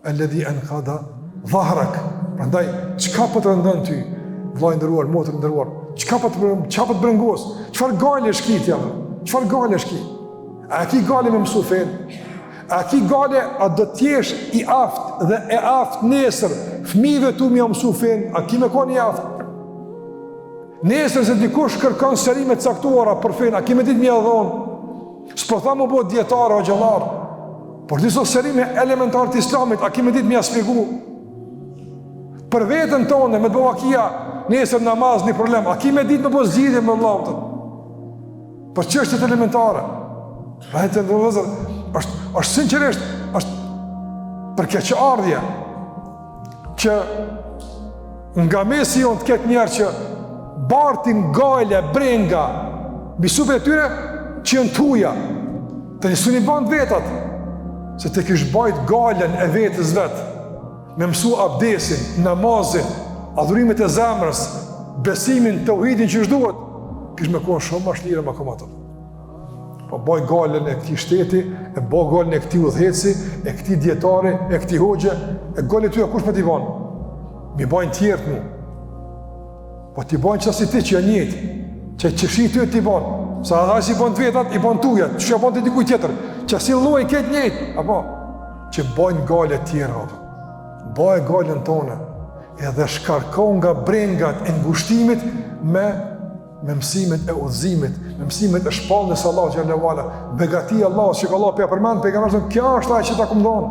alladhi anqada dhahrak. Prandaj, çka po të rëndon ty, vllai nderuar, motër nderuar, çka po të brengos? Çfarë gale është kitja? Çfarë gale është ki? A ki gale me mësu fen? A ki gale, a do t'jesh i aft dhe e aft nesër, fëmijëve tu mi mësu fen, a ki me kon i aft? Nesër se dikush kërkon serime të caktuara për fen, a ki me dit mi adhon? S'po tha më bo djetar o gjallar, por diso serime elementar të islamit, a ki me dit mi aspjegu? Për vetën tonë, me të bëva kia, nesër namaz një problem, a ki me dit me bo zgjidhje me vllautën? Për çështjet elementare. Vajtë në vëzër, është sinqerisht, është për keqardhje që nga mesi jonë të ketë njerë që bartin gajle, brenga, bisupe e tyre që jënë tuja, të njësu një bandë vetat, se të kish bajt gajlen e vetës vetë, me mësu abdesin, namazin, adhurimet e zemrës, besimin, të uhidin që është duhet, kish me konë shumë ma shlire ma komatër. Po baj galen e këti shteti, e baj galen e këti udheci, e këti djetari, e këti hoxhe, e galen e tyja kush për t'i banë? Mi bajnë tjertë mu. Po t'i banë qëta si ti që janë njëti, që qëshi ty t'i banë. Sa adha si banë të vetat, i banë tuja, që ja banë të dikuj tjetër, që si loj këtë njëti, apo? Që bajnë galen tjera, baj galen tonë, edhe shkarkon nga brengat e ngushtimit me mësimet e udhëzimit, me mësimet e shpalljes Allah xhallahu ala, begatia Allah, që Allah për përmend pejgamberin, kjo është ajo që ta kumdon.